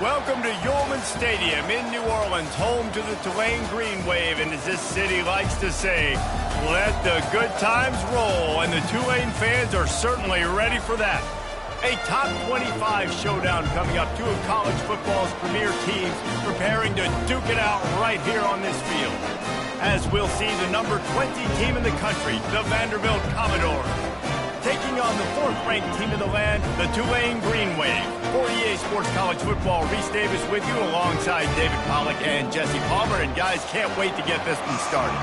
Welcome to Yulman Stadium in New Orleans, home to the Tulane Green Wave, and as this city likes to say, let the good times roll, and the Tulane fans are certainly ready for that. A top 25 showdown coming up, two of college football's premier teams preparing to duke it out right here on this field. As we'll see the number 20 team in the country, the Vanderbilt Commodores, taking on the fourth-ranked team in the land, the Tulane Green Wave. For EA Sports College Football, Reese Davis with you alongside David Pollack and Jesse Palmer. And guys, can't wait to get this one started.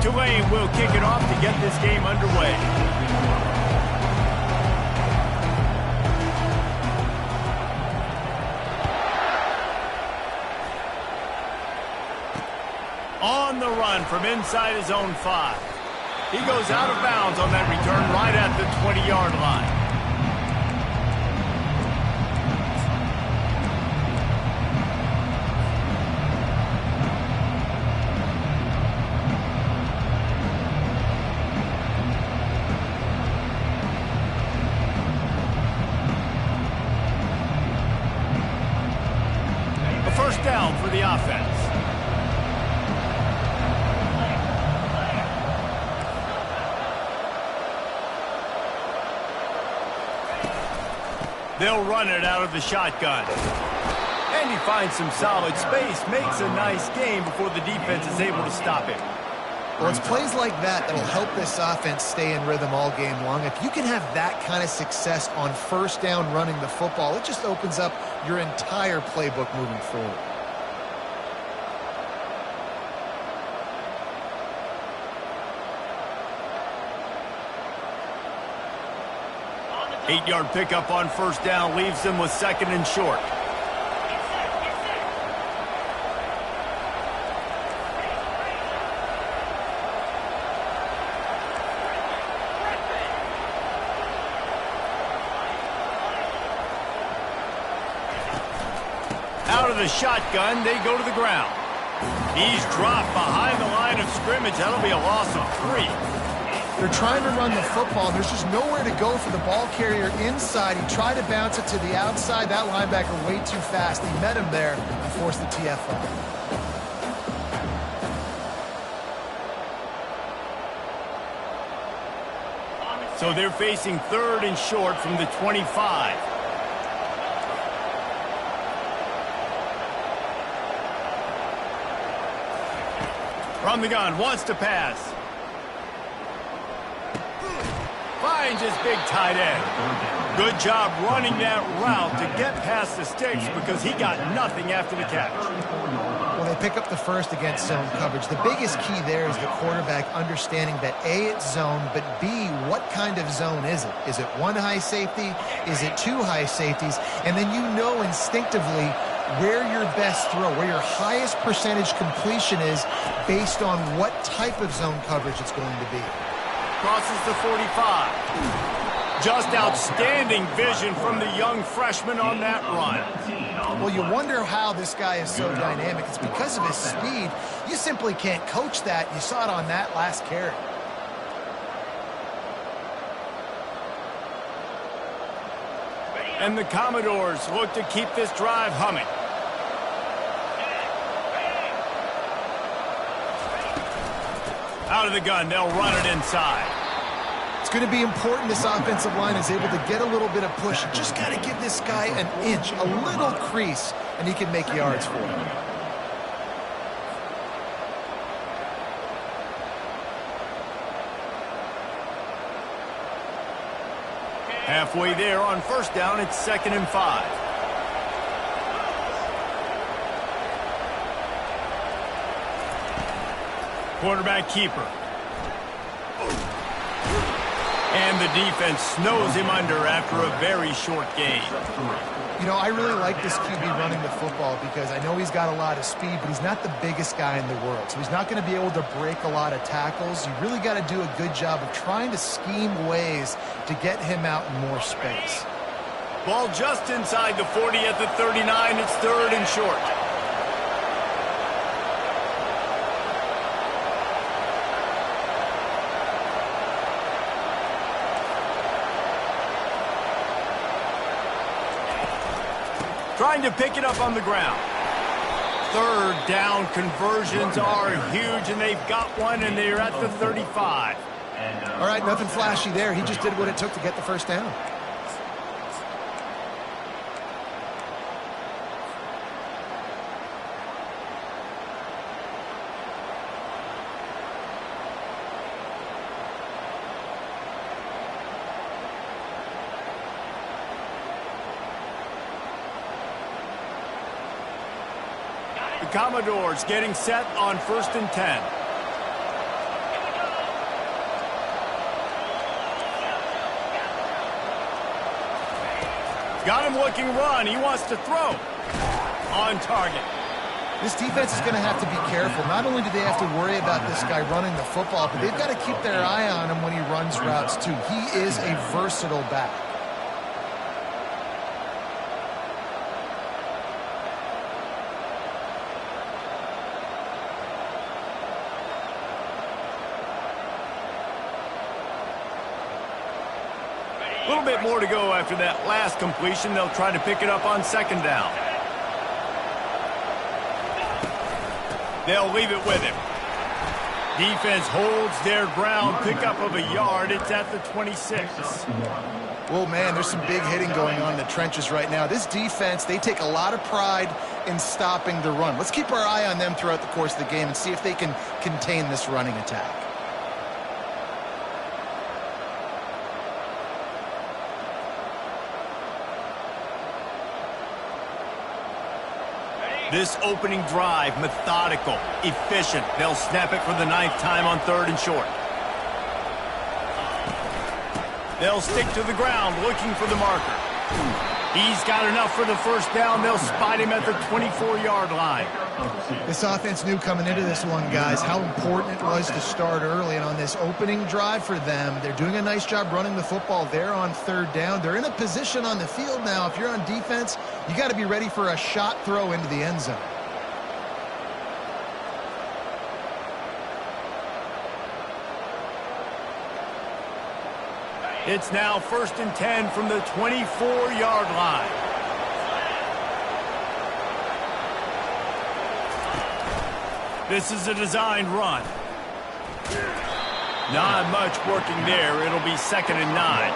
Tulane will kick it off to get this game underway. On the run from inside his own 5. He goes out of bounds on that return right at the 20-yard line. First down for the offense. They'll run it out of the shotgun. And he finds some solid space, makes a nice gain before the defense is able to stop him. Well, it's plays like that that'll help this offense stay in rhythm all game long. If you can have that kind of success on first down running the football, it just opens up your entire playbook moving forward. Eight-yard pickup on first down leaves them with second and short. Out of the shotgun, they go to the ground. He's dropped behind the line of scrimmage. That'll be a loss of 3. They're trying to run the football. There's just nowhere to go for the ball carrier inside. He tried to bounce it to the outside. That linebacker way too fast. He met him there and forced the TFL. So they're facing third and short from the 25. From the gun, wants to pass. Finds his big tight end. Good job running that route to get past the sticks because he got nothing after the catch. Well, they pick up the first against zone coverage. The biggest key there is the quarterback understanding that A, it's zone, but B, what kind of zone is it? Is it one high safety? Is it two high safeties? And then you know instinctively where your best throw, where your highest percentage completion is based on what type of zone coverage it's going to be. Crosses the 45. Just outstanding vision from the young freshman on that run. Well, you wonder how this guy is so dynamic. It's because of his speed. You simply can't coach that. You saw it on that last carry. And the Commodores look to keep this drive humming. Out of the gun, they'll run it inside. It's going to be important this offensive line is able to get a little bit of push. Just got to give this guy an inch, a little crease, and he can make yards for him. Halfway there on first down, it's 2nd and 5. Quarterback keeper. And the defense snows him under after a very short gain. You know, I really like this QB running the football because I know he's got a lot of speed, but he's not the biggest guy in the world. So he's not going to be able to break a lot of tackles. You really got to do a good job of trying to scheme ways to get him out in more space. Ball just inside the 40 at the 39. It's 3rd and short. Trying to pick it up on the ground. 3rd down conversions are huge, and they've got one, and they're at the 35. All right, nothing flashy there. He just did what it took to get the first down. The Commodores getting set on 1st and 10. Got him looking run. He wants to throw. On target. This defense is going to have to be careful. Not only do they have to worry about this guy running the football, but they've got to keep their eye on him when he runs routes too. He is a versatile back. A little bit more to go after that last completion. They'll try to pick it up on 2nd down. They'll leave it with him. Defense holds their ground. Pickup of a yard. It's at the 26. Well, man, there's some big hitting going on in the trenches right now. This defense, they take a lot of pride in stopping the run. Let's keep our eye on them throughout the course of the game and see if they can contain this running attack. This opening drive, methodical, efficient. They'll snap it for the 9th time on 3rd and short. They'll stick to the ground looking for the marker. He's got enough for the first down. They'll spot him at the 24-yard line. This offense knew coming into this one, guys, how important it was to start early. And on this opening drive for them, they're doing a nice job running the football. They're on 3rd down. They're in a position on the field now. If you're on defense, you got to be ready for a shot throw into the end zone. It's now 1st and 10 from the 24-yard line. This is a designed run. Not much working there. It'll be 2nd and 9.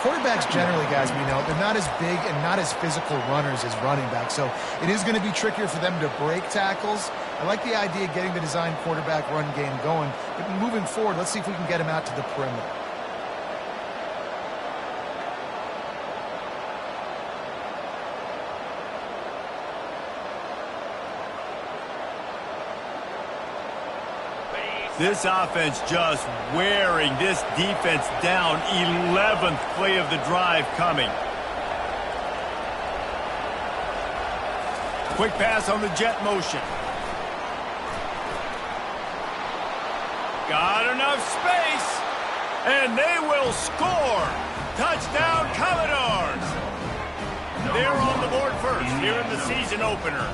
Quarterbacks generally, guys, we know, they're not as big and not as physical runners as running backs, so it is going to be trickier for them to break tackles. I like the idea of getting the designed quarterback run game going, but moving forward, let's see if we can get him out to the perimeter. This offense just wearing this defense down. 11th play of the drive coming. Quick pass on the jet motion. Got enough space, and they will score. Touchdown, Commodores. They're on the board first here in the season opener.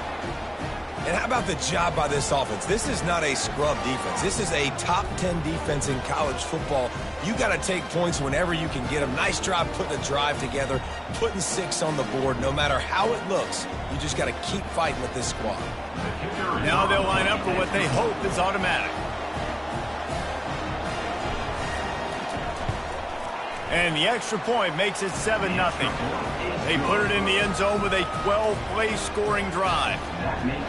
And how about the job by this offense? This is not a scrub defense. This is a top 10 defense in college football. You got to take points whenever you can get them. Nice job putting a drive together, putting 6 on the board. No matter how it looks, you just got to keep fighting with this squad. Now they'll line up for what they hope is automatic. And the extra point makes it 7-0. They put it in the end zone with a 12-play scoring drive.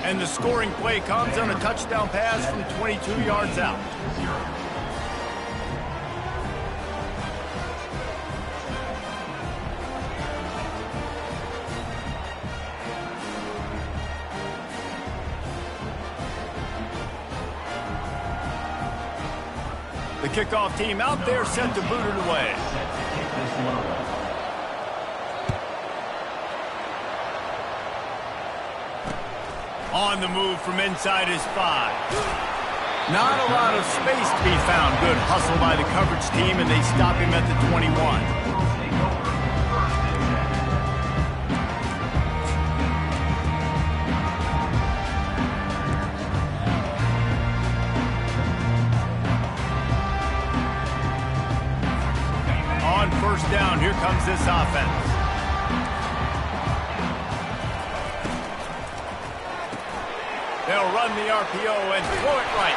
And the scoring play comes on a touchdown pass from 22 yards out. The kickoff team out there set to boot it away. On the move from inside his 5. Not a lot of space to be found. Good hustle by the coverage team, and they stop him at the 21. On first down, here comes this offense. They'll run the RPO and throw it right.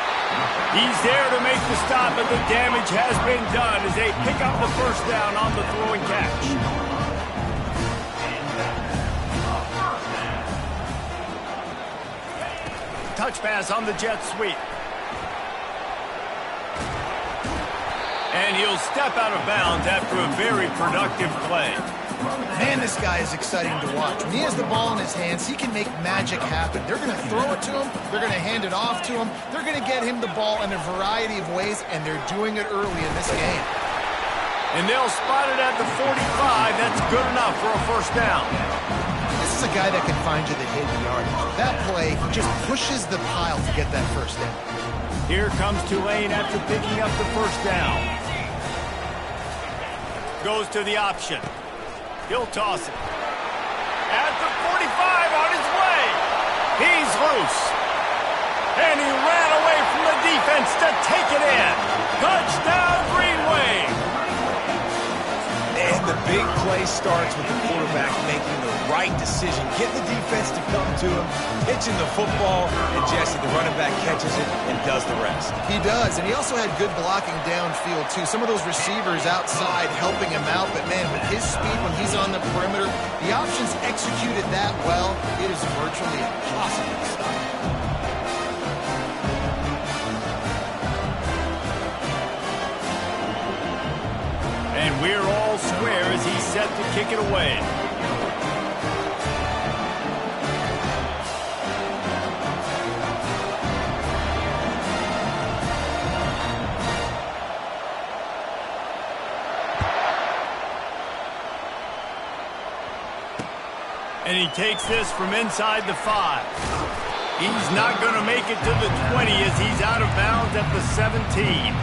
He's there to make the stop, but the damage has been done as they pick up the first down on the throw and catch. Touch pass on the jet sweep. And he'll step out of bounds after a very productive play. Man, this guy is exciting to watch. When he has the ball in his hands, he can make magic happen. They're going to throw it to him. They're going to hand it off to him. They're going to get him the ball in a variety of ways, and they're doing it early in this game. And they'll spot it at the 45. That's good enough for a first down. This is a guy that can find you the hidden yardage. That play, he just pushes the pile to get that first down. Here comes Tulane after picking up the first down. Goes to the option. He'll toss it. At the 45 on his way. He's loose. And he ran away from the defense to take it in. Touchdown, Green Wave. And the big play starts with the quarterback making the right decision. Get the defense to come to him, pitching the football, and Jesse, the running back, catches it and does the rest. He does, and he also had good blocking downfield, too. Some of those receivers outside helping him out, but, man, with his speed when he's on the perimeter, the options executed that well, it is virtually impossible to stop. And we're all square as he's set to kick it away. And he takes this from inside the 5. He's not going to make it to the 20 as he's out of bounds at the 17.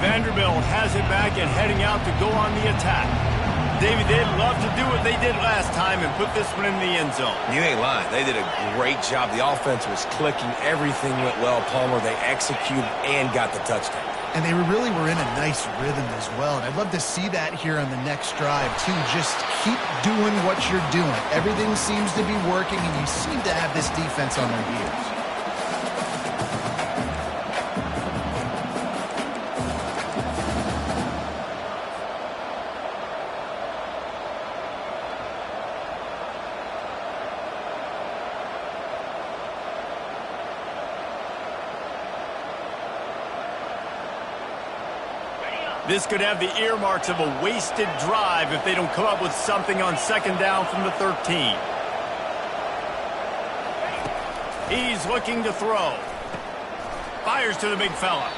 Vanderbilt has it back and heading out to go on the attack. David, they'd love to do what they did last time and put this one in the end zone. You ain't lying. They did a great job. The offense was clicking. Everything went well, Palmer. They executed and got the touchdown. And they really were in a nice rhythm as well. And I'd love to see that here on the next drive, too. Just keep doing what you're doing. Everything seems to be working, and you seem to have this defense on their heels. This could have the earmarks of a wasted drive if they don't come up with something on second down from the 13. He's looking to throw. Fires to the big fella.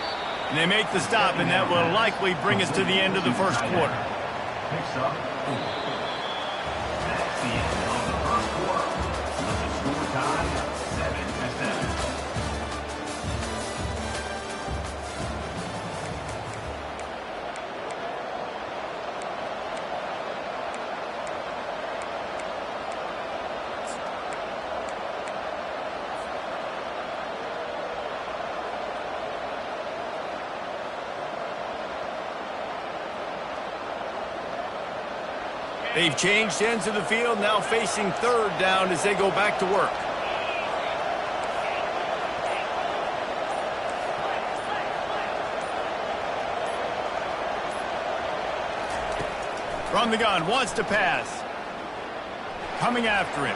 And they make the stop, and that will likely bring us to the end of the first quarter. Next up, that's the end of the first quarter. The score time, 7-7. They've changed ends of the field, now facing third down as they go back to work. From the gun, wants to pass. Coming after him.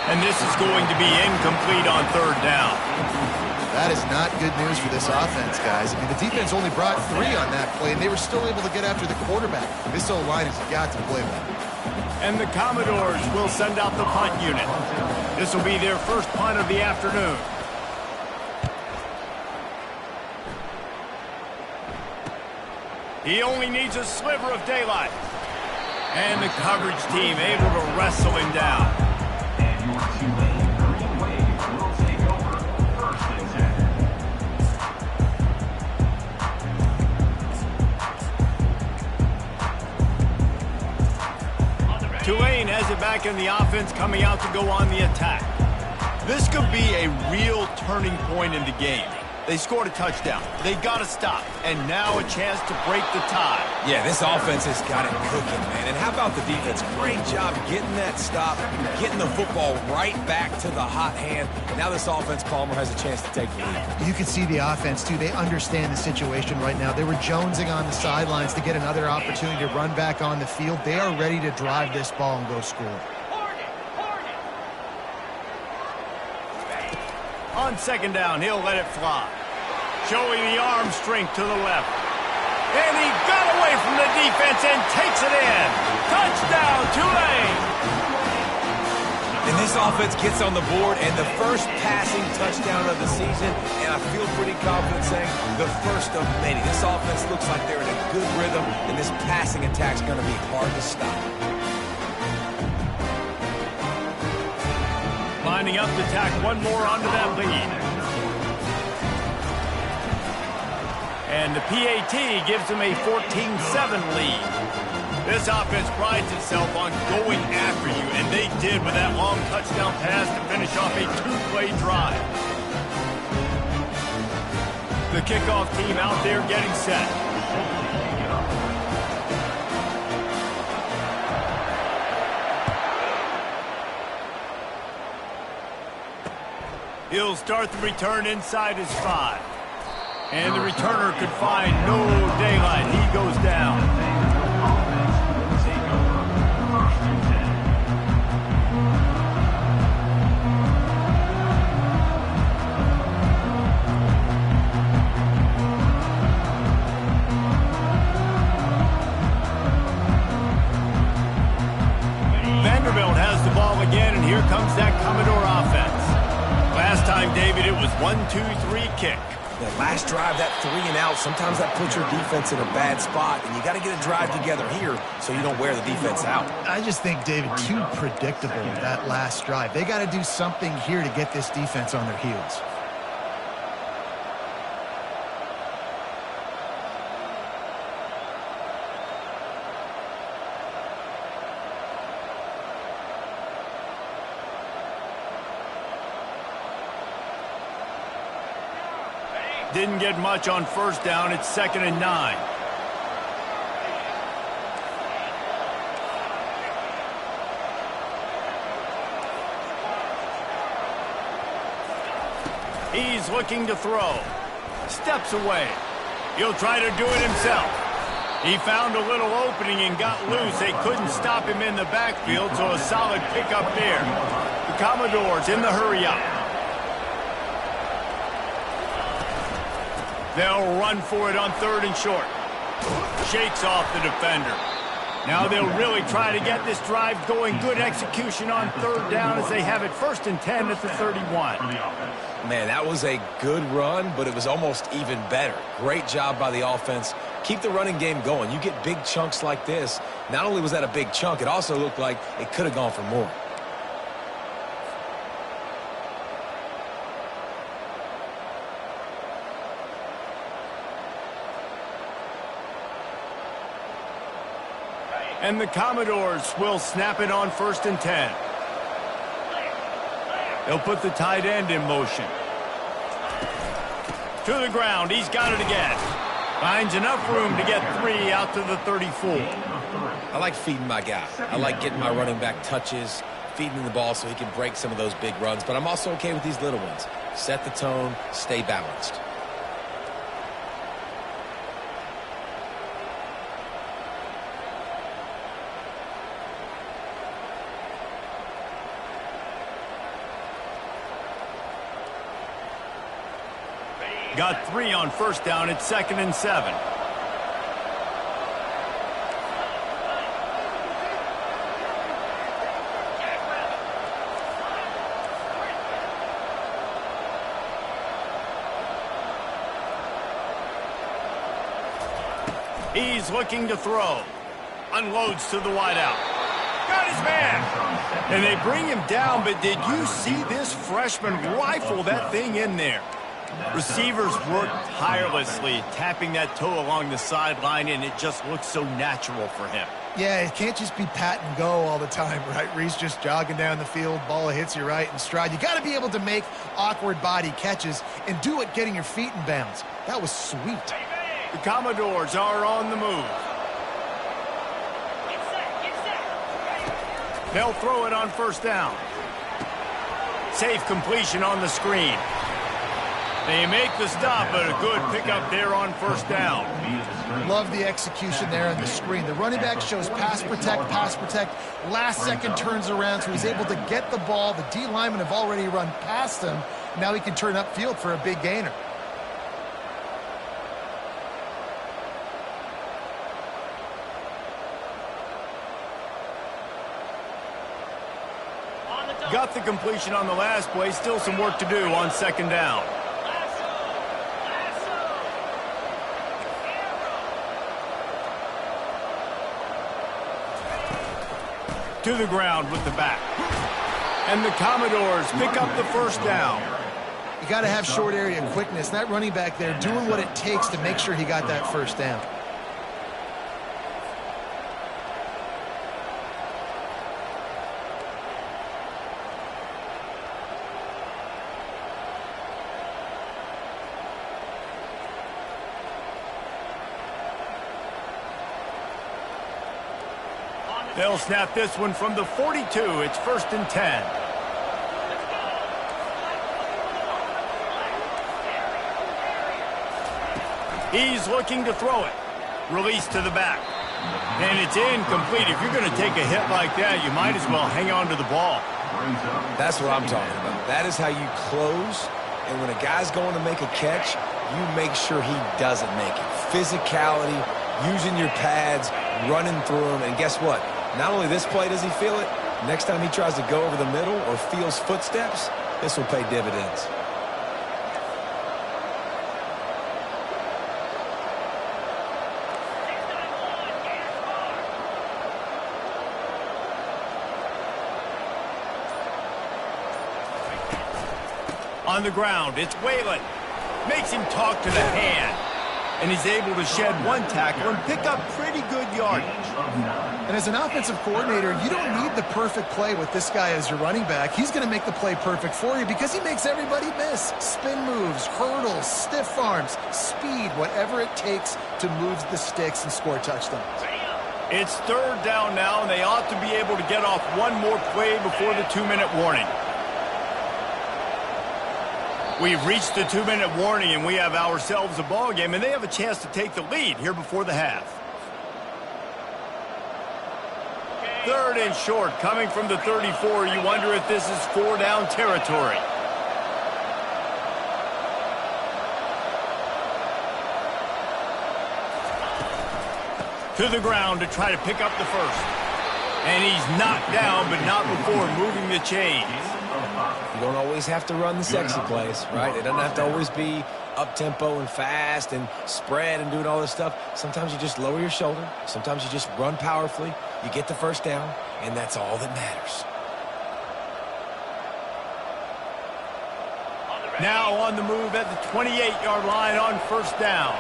And this is going to be incomplete on third down. That is not good news for this offense, guys. I mean, the defense only brought 3 on that play, and they were still able to get after the quarterback. This O-line has got to play well. And the Commodores will send out the punt unit. This will be their first punt of the afternoon. He only needs a sliver of daylight. And the coverage team able to wrestle him down. And your Tulane Green Wave will take over 1st and 10. Tulane has it back in the offense, coming out to go on the attack. This could be a real turning point in the game. They scored a touchdown. They got to stop. And now a chance to break the tie. Yeah, this offense has got it cooking, man. And how about the defense? Great job getting that stop, getting the football right back to the hot hand. Now this offense, Palmer, has a chance to take the lead. You can see the offense, too. They understand the situation right now. They were jonesing on the sidelines to get another opportunity to run back on the field. They are ready to drive this ball and go score. On second down, he'll let it fly. Showing the arm strength to the left. And he got away from the defense and takes it in. Touchdown, Tulane! And this offense gets on the board, and the first passing touchdown of the season, and I feel pretty confident saying the first of many. This offense looks like they're in a good rhythm, and this passing attack's going to be hard to stop. Lining up to tack one more onto that lead. And the PAT gives them a 14-7 lead. This offense prides itself on going after you, and they did with that long touchdown pass to finish off a 2-play drive. The kickoff team out there getting set. He'll start the return inside his 5. And the returner could find no daylight. He goes down. Offense will take over 1st and 10. Vanderbilt has the ball again, and here comes that Commodore offense. Last time, David, it was 1-2-3 kick. That last drive, that 3 and out, sometimes that puts your defense in a bad spot, and you got to get a drive together here so you don't wear the defense out. I just think, David, too predictable that last drive. They got to do something here to get this defense on their heels. Didn't get much on first down. It's 2nd and 9. He's looking to throw. Steps away. He'll try to do it himself. He found a little opening and got loose. They couldn't stop him in the backfield, so a solid pickup there. The Commodores in the hurry-up. They'll run for it on 3rd and short. Shakes off the defender. Now they'll really try to get this drive going. Good execution on 3rd down as they have it 1st and 10 at the 31. Man, that was a good run, but it was almost even better. Great job by the offense. Keep the running game going. You get big chunks like this. Not only was that a big chunk, it also looked like it could have gone for more. And the Commodores will snap it on 1st and 10. They'll put the tight end in motion. To the ground. He's got it again. Finds enough room to get 3 out to the 34. I like feeding my guy. I like getting my running back touches, feeding him the ball so he can break some of those big runs. But I'm also okay with these little ones. Set the tone, stay balanced. Got 3 on first down. It's 2nd and 7. He's looking to throw. Unloads to the wideout. Got his man. And they bring him down, but did you see this freshman rifle that thing in there? Receivers work tirelessly, tapping that toe along the sideline, and it just looks so natural for him. Yeah, it can't just be pat and go all the time, right? Reese just jogging down the field, ball hits you right in stride. You got to be able to make awkward body catches and do it getting your feet in bounds. That was sweet. The Commodores are on the move. They'll throw it on first down. Safe completion on the screen. They make the stop, but a good pickup there on first down. Love the execution there on the screen. The running back shows pass protect, last second turns around, so he's able to get the ball. The D linemen have already run past him. Now he can turn upfield for a big gainer. Got the completion on the last play. Still some work to do on second down. To the ground with the back. And the Commodores pick up the first down. You got to have short area quickness. That running back there doing what it takes to make sure he got that first down. They'll snap this one from the 42. It's 1st and 10. He's looking to throw it. Release to the back. And it's incomplete. If you're going to take a hit like that, you might as well hang on to the ball. That's what I'm talking about. That is how you close. And when a guy's going to make a catch, you make sure he doesn't make it. Physicality, using your pads, running through them. And guess what? Not only this play does he feel it, next time he tries to go over the middle or feels footsteps, this will pay dividends. On the ground, it's Whalen. Makes him talk to the hand. And he's able to shed one tackle and pick up pretty good yardage. And as an offensive coordinator, you don't need the perfect play with this guy as your running back. He's going to make the play perfect for you because he makes everybody miss. Spin moves, hurdles, stiff arms, speed, whatever it takes to move the sticks and score touchdowns. It's 3rd down now, and they ought to be able to get off one more play before the 2-minute warning. We've reached the 2-minute warning, and we have ourselves a ball game, and they have a chance to take the lead here before the half. 3rd and short, coming from the 34. You wonder if this is 4-down territory. To the ground to try to pick up the first. And he's knocked down, but not before moving the chains. You don't always have to run the sexy plays, right? It doesn't have to always be up-tempo and fast and spread and doing all this stuff. Sometimes you just lower your shoulder. Sometimes you just run powerfully. You get the first down, and that's all that matters. Now on the move at the 28-yard line on first down.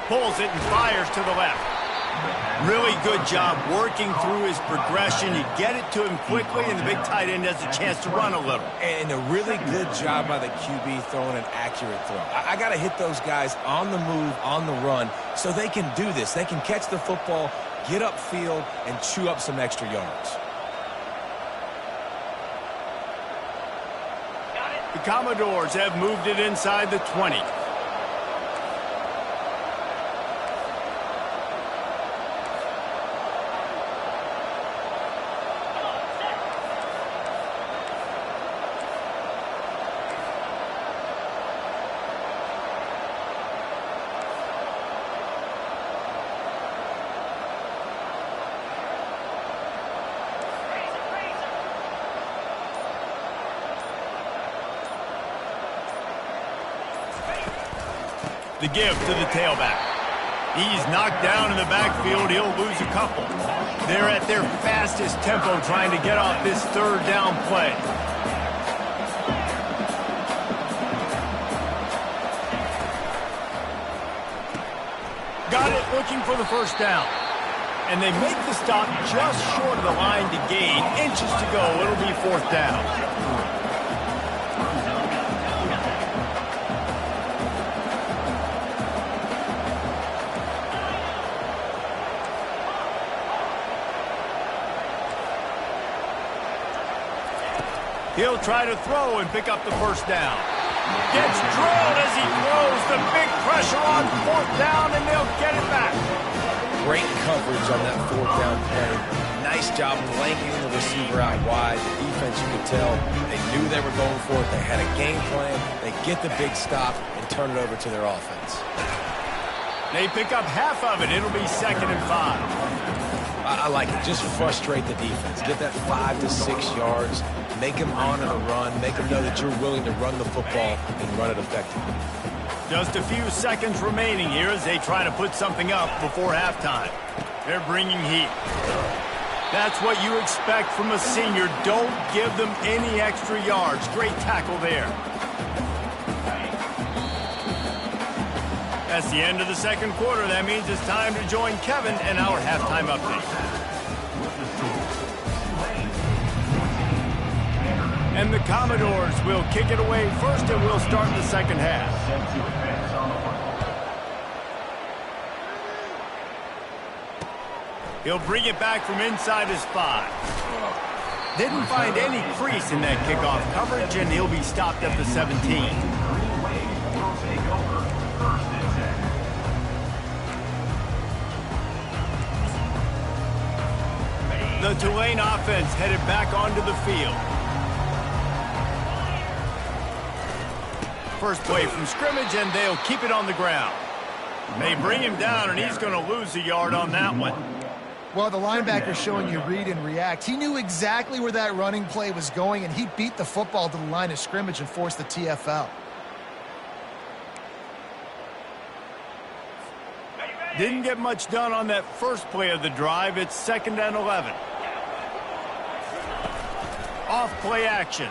Pulls it and fires to the left. Really good job working through his progression. You get it to him quickly, and the big tight end has a chance to run a little. And a really good job by the QB throwing an accurate throw. I got to hit those guys on the move, on the run, so they can do this. They can catch the football, get upfield, and chew up some extra yards. The Commodores have moved it inside the 20. The give to the tailback. He's knocked down in the backfield. He'll lose a couple. They're at their fastest tempo trying to get off this third down play. Got it, looking for the first down. And they make the stop just short of the line to gain. Inches to go. It'll be fourth down. He'll try to throw and pick up the first down. Gets drilled as he throws. The big pressure on fourth down, and they'll get it back. Great coverage on that fourth down play. Nice job blanketing the receiver out wide. The defense, you could tell, they knew they were going for it. They had a game plan. They get the big stop and turn it over to their offense. They pick up half of it. It'll be 2nd and 5. I like it. Just frustrate the defense. Get that 5 to 6 yards. Make them honor the run. Make them know that you're willing to run the football and run it effectively. Just a few seconds remaining here as they try to put something up before halftime. They're bringing heat. That's what you expect from a senior. Don't give them any extra yards. Great tackle there. That's the end of the second quarter. That means it's time to join Kevin and our halftime update. And the Commodores will kick it away first, and we'll start the second half. He'll bring it back from inside his 5. Didn't find any crease in that kickoff coverage, and he'll be stopped at the 17. The Tulane offense headed back onto the field. First play from scrimmage, and they'll keep it on the ground. They bring him down, and he's going to lose a yard on that one. Well, the linebacker's showing you read and react. He knew exactly where that running play was going, and he beat the football to the line of scrimmage and forced the TFL. Didn't get much done on that first play of the drive. It's 2nd and 11. Off play action.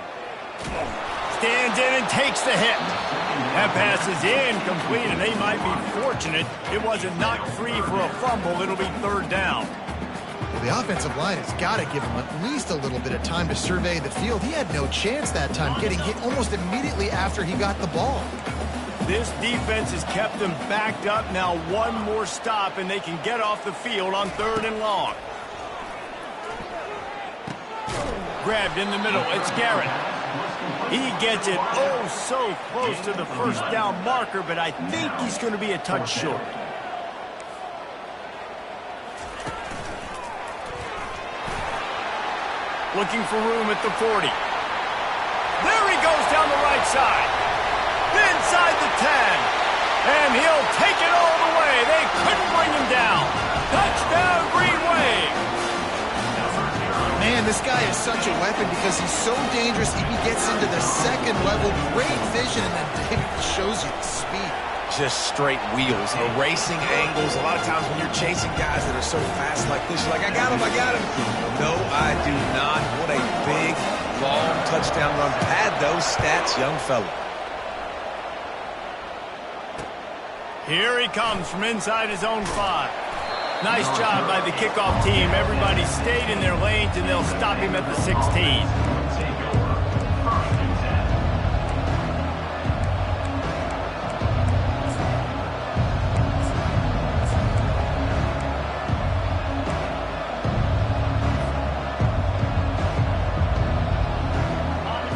Stands in and takes the hit. That pass is incomplete, and they might be fortunate it wasn't knocked free for a fumble. It'll be 3rd down. Well, the offensive line has got to give him at least a little bit of time to survey the field. He had no chance that time, getting hit almost immediately after he got the ball. This defense has kept them backed up. Now one more stop, and they can get off the field on 3rd and long. Grabbed in the middle. It's Garrett. He gets it oh so close to the first down marker, but I think he's going to be a touch short. Looking for room at the 40. There he goes down the right side. Inside the 10. And he'll take it all the way. They couldn't bring him down. Touchdown, Green Wave. Man, this guy is such a weapon because he's so dangerous. He gets into the second level, great vision, and then David shows you the speed. Just straight wheels, erasing angles. A lot of times when you're chasing guys that are so fast like this, you're like, I got him, I got him. No, I do not. What a big, long touchdown run. Pad those stats, young fella. Here he comes from inside his own 5. Nice job by the kickoff team. Everybody stayed in their lanes, and they'll stop him at the 16.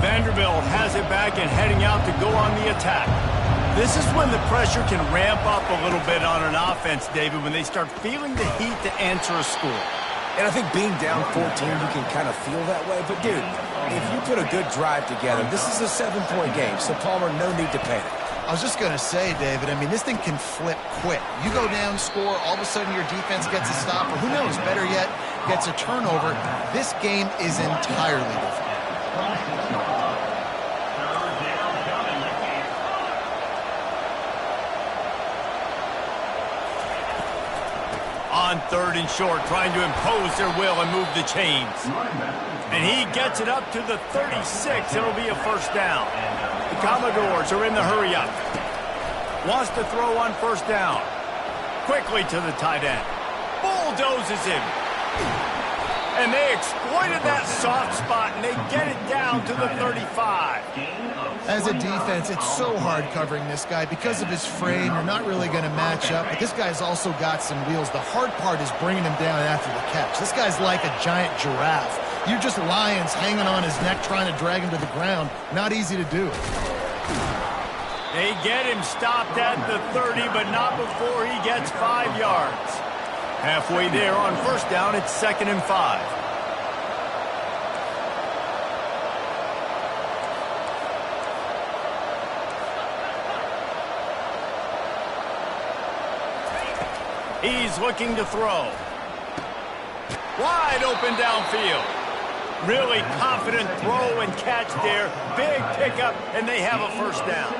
Vanderbilt has it back and heading out to go on the attack. This is when the pressure can ramp up a little bit on an offense, David, when they start feeling the heat to answer a score. And I think being down 14, you can kind of feel that way. But, dude, if you put a good drive together, this is a 7-point game. So, Palmer, no need to panic. I was just going to say, David, I mean, this thing can flip quick. You go down, score, all of a sudden your defense gets a stop, or who knows, better yet, gets a turnover. This game is entirely different. On 3rd and short, trying to impose their will and move the chains. And he gets it up to the 36. It'll be a first down. The Commodores are in the hurry-up. Wants to throw on first down. Quickly to the tight end. Bulldozes him. And they exploited that soft spot, and they get it down to the 35. As a defense, it's so hard covering this guy. Because of his frame, you're not really going to match up. But this guy's also got some wheels. The hard part is bringing him down after the catch. This guy's like a giant giraffe. You're just lions hanging on his neck trying to drag him to the ground. Not easy to do. They get him stopped at the 30, but not before he gets 5 yards. Halfway there on first down, it's 2nd and 5. He's looking to throw. Wide open downfield. Really confident throw and catch there. Big pickup, and they have a first down.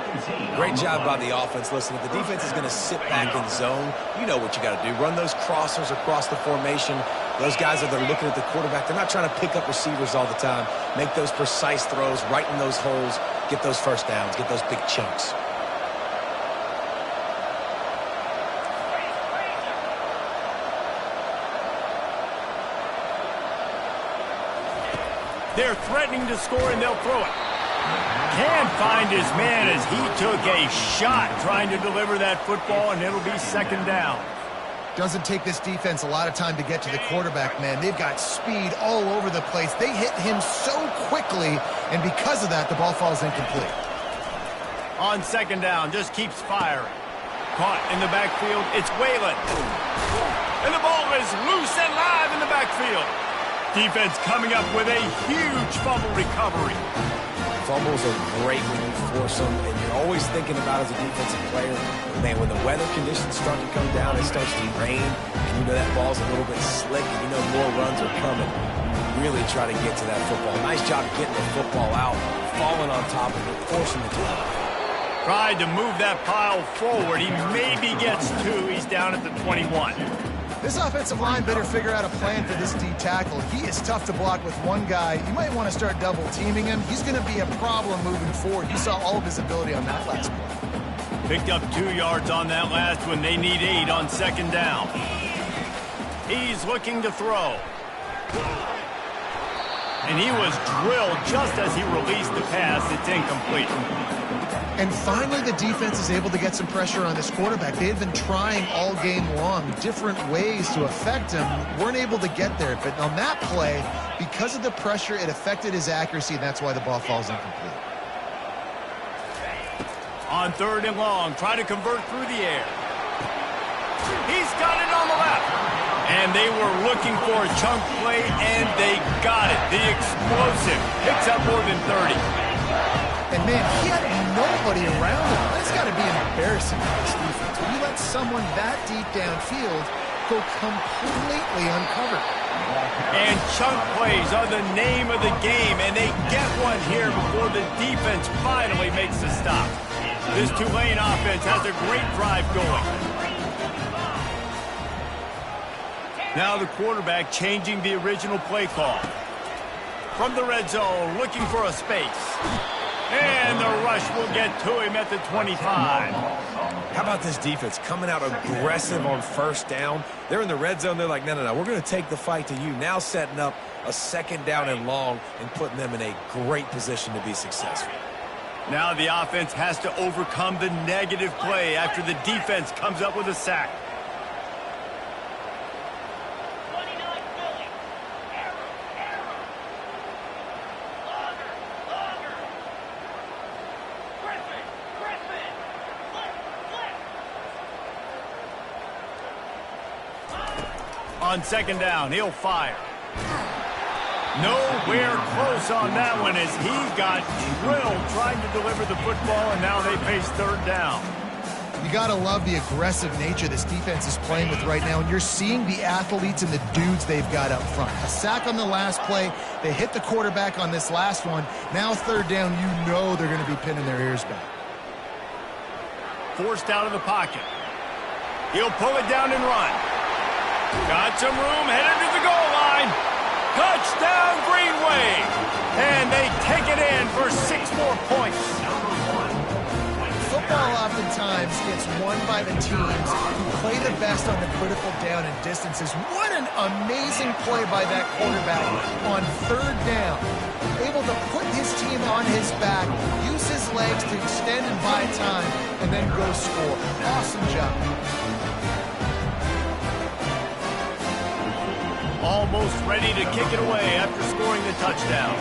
Great job by the offense. Listen, if the defense is going to sit back in zone, you know what you got to do. Run those crossers across the formation. Those guys that are looking at the quarterback, they're not trying to pick up receivers all the time. Make those precise throws, right in those holes, get those first downs, get those big chunks. They're threatening to score, and they'll throw it. Can't find his man as he took a shot trying to deliver that football, and it'll be 2nd down. Doesn't take this defense a lot of time to get to the quarterback, man. They've got speed all over the place. They hit him so quickly, and because of that, the ball falls incomplete. On 2nd down, just keeps firing. Caught in the backfield, it's Whalen. And the ball is loose and live in the backfield. Defense coming up with a huge fumble recovery. Fumbles are great when you force them, and you're always thinking about as a defensive player, man, when the weather conditions start to come down, it starts to rain, and you know that ball's a little bit slick, and you know more runs are coming. Really try to get to that football. Nice job getting the football out, falling on top of it, forcing the turn. Tried to move that pile forward. He maybe gets 2. He's down at the 21. This offensive line better figure out a plan for this D tackle. He is tough to block with one guy. You might want to start double teaming him. He's going to be a problem moving forward. You saw all of his ability on that last play. Picked up 2 yards on that last one. They need 8 on 2nd down. He's looking to throw. And he was drilled just as he released the pass. It's incomplete. And finally, the defense is able to get some pressure on this quarterback. They had been trying all game long different ways to affect him. Weren't able to get there. But on that play, because of the pressure, it affected his accuracy, and that's why the ball falls incomplete. On 3rd and long, try to convert through the air. He's got it on the left. And they were looking for a chunk play, and they got it. The explosive picks up more than 30. And, man, he had nobody around him. That's got to be embarrassing for this defense. When you let someone that deep downfield go completely uncovered. And chunk plays are the name of the game, and they get one here before the defense finally makes the stop. This Tulane offense has a great drive going. Now the quarterback changing the original play call. From the red zone, looking for a space. And the rush will get to him at the 25. How about this defense coming out aggressive on first down? They're in the red zone. They're like, no, we're going to take the fight to you. Now setting up a 2nd down and long and putting them in a great position to be successful. Now the offense has to overcome the negative play after the defense comes up with a sack. On 2nd down, he'll fire. Nowhere close on that one as he got drilled trying to deliver the football, and now they face 3rd down. You got to love the aggressive nature this defense is playing with right now, and you're seeing the athletes and the dudes they've got up front. A sack on the last play. They hit the quarterback on this last one. Now 3rd down, you know they're going to be pinning their ears back. Forced out of the pocket. He'll pull it down and run. Got some room, headed to the goal line. Touchdown, Green Wave. And they take it in for 6 more points. Football oftentimes gets won by the teams who play the best on the critical down and distances. What an amazing play by that quarterback on 3rd down. Able to put his team on his back, use his legs to extend and buy time, and then go score. Awesome job. Almost ready to kick it away after scoring the touchdown.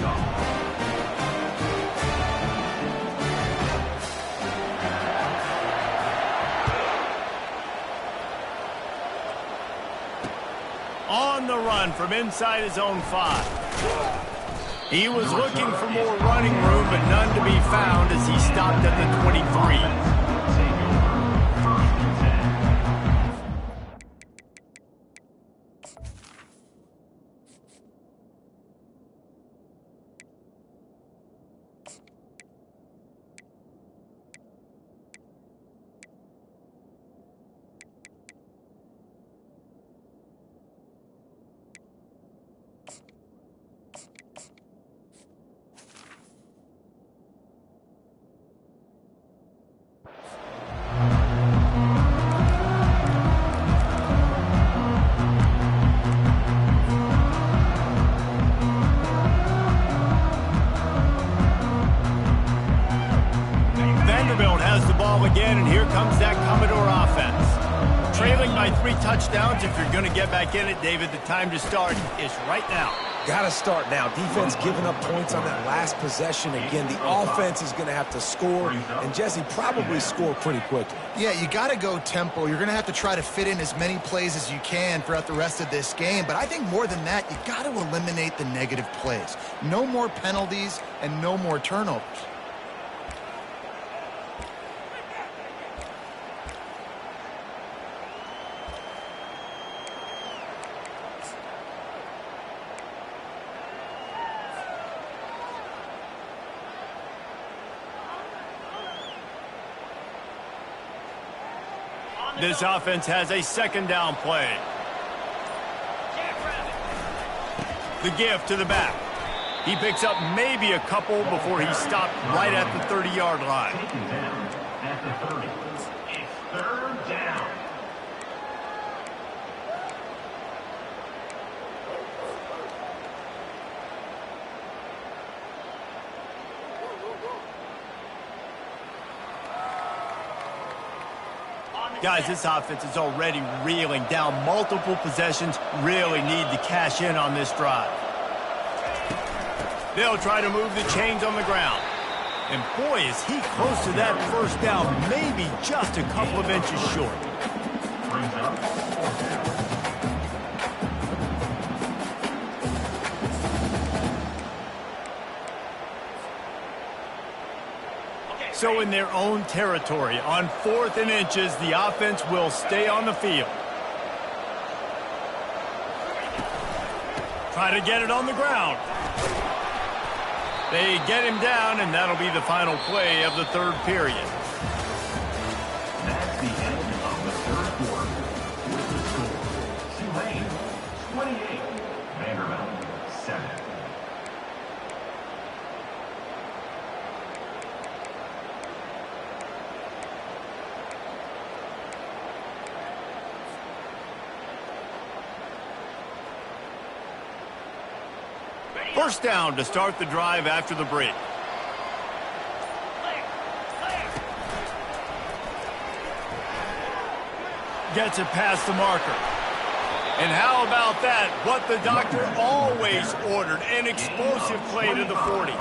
On the run from inside his own 5. He was looking for more running room, but none to be found as he stopped at the 23. Again, and here comes that Commodore offense. Trailing by 3 touchdowns. If you're going to get back in it, David, the time to start is right now. Gotta start now. Defense giving up points on that last possession. Again, the offense is going to have to score, and Jesse probably score pretty quickly. Yeah, you got to go tempo. You're going to have to try to fit in as many plays as you can throughout the rest of this game. But I think more than that, you got to eliminate the negative plays. No more penalties and no more turnovers. This offense has a 2nd down play. The give to the back. He picks up maybe a couple before he stopped right at the 30-yard line. Taken down at the 30. It's 3rd down. Guys, this offense is already reeling down multiple possessions. Really need to cash in on this drive. They'll try to move the chains on the ground. And boy, is he close to that 1st down, maybe just a couple of inches short. Brings up 4th down. So in their own territory, on 4th and inches, the offense will stay on the field. Try to get it on the ground. They get him down, and that'll be the final play of the 3rd period. That's the end of the 3rd quarter. With the score, Tulane 28, Vanderbilt 7. First down to start the drive after the break. Gets it past the marker. And how about that? What the doctor always ordered, an explosive play to the 40.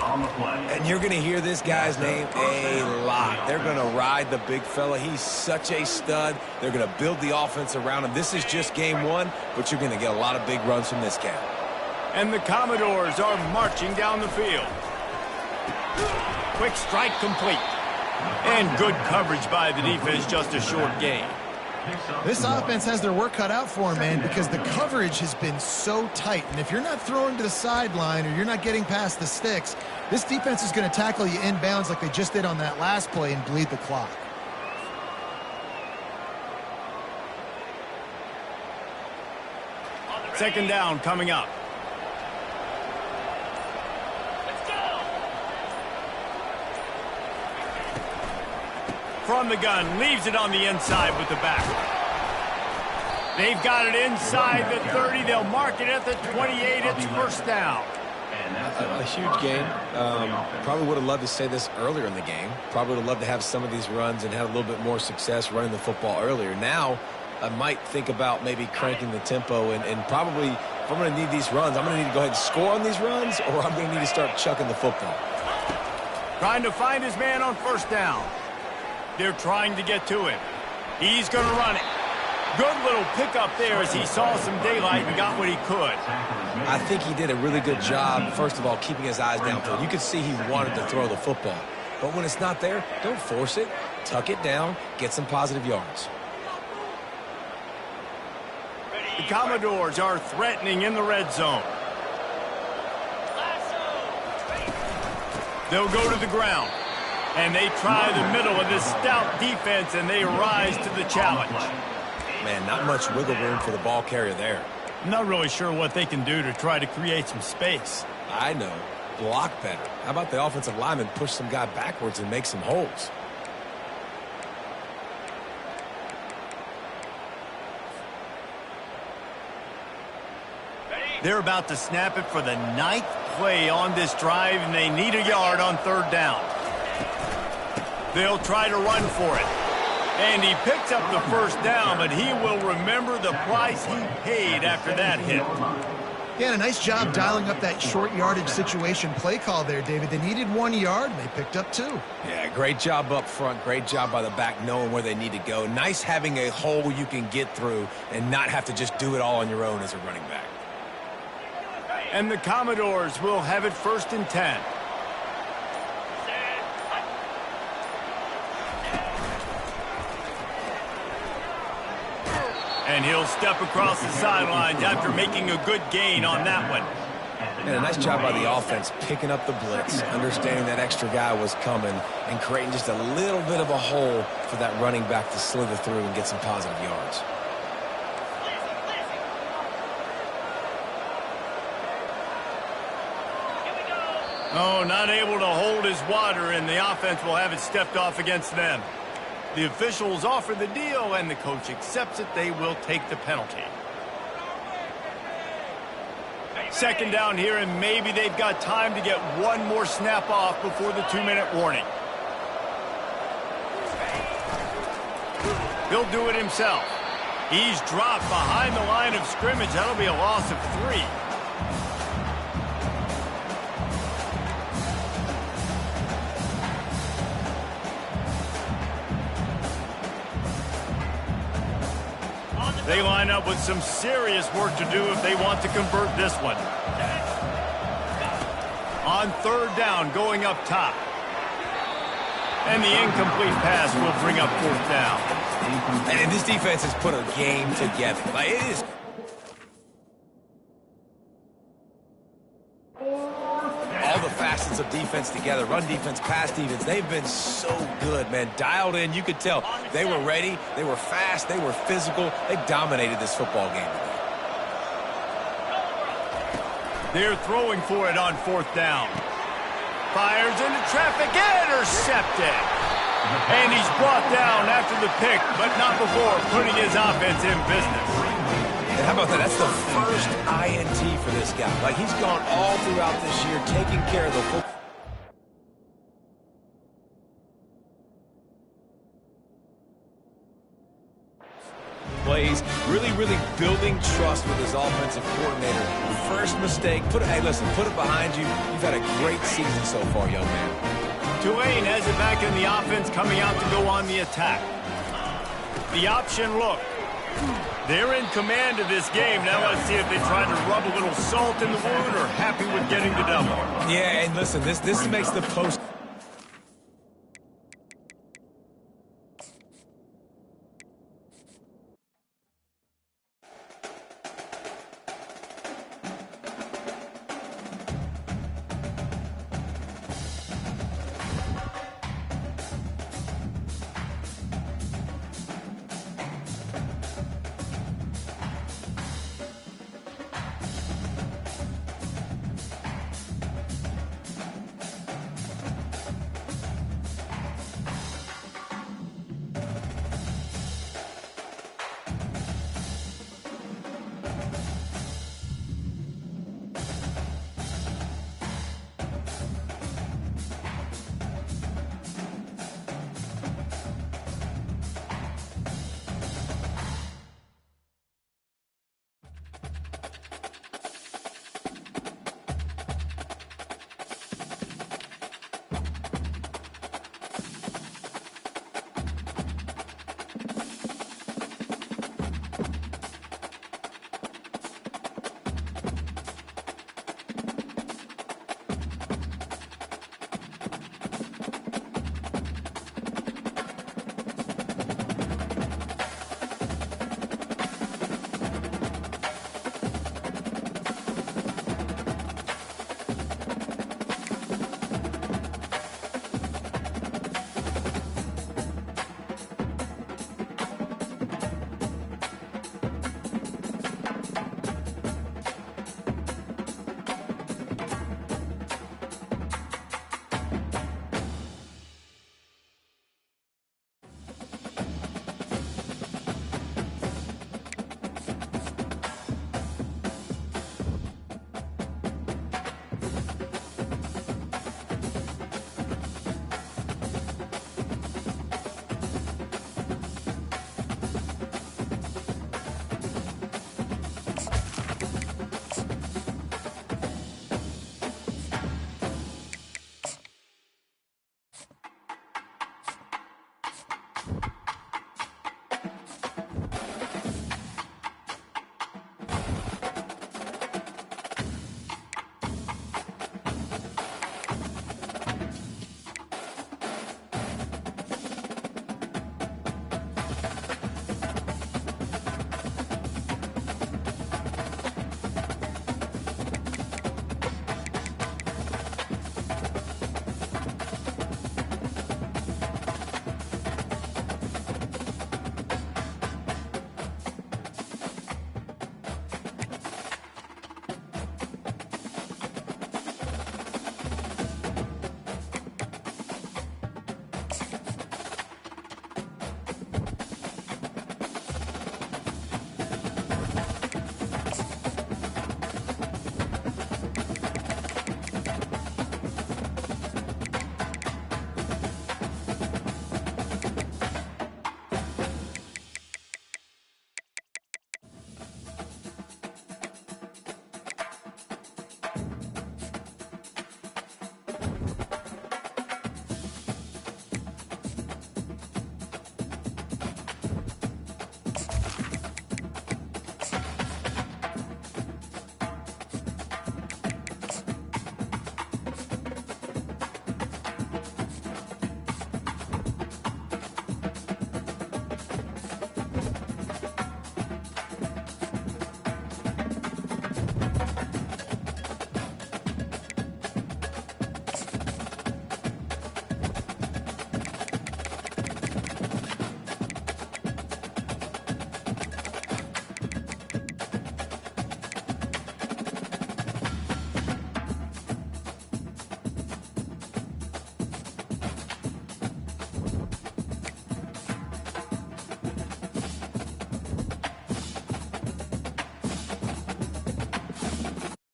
And you're going to hear this guy's name a lot. They're going to ride the big fella. He's such a stud. They're going to build the offense around him. This is just game 1, but you're going to get a lot of big runs from this guy. And the Commodores are marching down the field. Quick strike complete. And good coverage by the defense, just a short gain. This offense has their work cut out for them, man, because the coverage has been so tight. And if you're not throwing to the sideline or you're not getting past the sticks, this defense is going to tackle you inbounds like they just did on that last play and bleed the clock. Second down coming up. From the gun, leaves it on the inside with the back. They've got it inside the 30. They'll mark it at the 28. It's first down. A huge game. Probably would have loved to say this earlier in the game. Probably would have loved to have some of these runs and had a little bit more success running the football earlier. Now, I might think about maybe cranking the tempo and probably, if I'm going to need these runs, I'm going to need to go ahead and score on these runs, or I'm going to need to start chucking the football. Trying to find his man on first down. They're trying to get to him. He's going to run it. Good little pickup there as he saw some daylight and got what he could. I think he did a really good job, first of all, keeping his eyes downfield. You could see he wanted to throw the football. But when it's not there, don't force it. Tuck it down. Get some positive yards. The Commodores are threatening in the red zone. They'll go to the ground. And they try the middle of this stout defense, and they rise to the challenge. Man, not much wiggle room for the ball carrier there. I'm not really sure what they can do to try to create some space. I know. Block better. How about the offensive lineman push some guy backwards and make some holes? They're about to snap it for the 9th play on this drive, and they need a yard on third down. They'll try to run for it. And he picks up the first down, but he will remember the price he paid after that hit. Yeah, and a nice job dialing up that short yardage situation play call there, David. They needed 1 yard, and they picked up 2. Yeah, great job up front. Great job by the back knowing where they need to go. Nice having a hole you can get through and not have to just do it all on your own as a running back. And the Commodores will have it 1st and 10. And he'll step across the sidelines after making a good gain on that one. And a nice job by the offense picking up the blitz, understanding that extra guy was coming, and creating just a little bit of a hole for that running back to slither through and get some positive yards. Oh, not able to hold his water, and the offense will have it stepped off against them. The officials offer the deal, and the coach accepts it. They will take the penalty. Second down here, and maybe they've got time to get one more snap off before the 2-minute warning. He'll do it himself. He's dropped behind the line of scrimmage. That'll be a loss of 3. They line up with some serious work to do if they want to convert this one. On third down, going up top. And the incomplete pass will bring up 4th down. And this defense has put a game together. Like, it is. All the facets of defense together, run defense, pass defense, they've been so good, man. Dialed in, you could tell. They were ready, they were fast, they were physical. They dominated this football game today. They're throwing for it on 4th down. Fires into traffic, intercepted. And he's brought down after the pick, but not before putting his offense in business. And how about that? That's the first INT for this guy. Like, he's gone all throughout this year taking care of the football. Plays, really building trust with his offensive coordinator. First mistake, hey, listen, put it behind you. You've had a great season so far, young man. Tulane has it back in the offense, coming out to go on the attack. The option look. They're in command of this game. Now let's see if they try to rub a little salt in the wound or happy with getting the double. Yeah, and listen, this makes the post.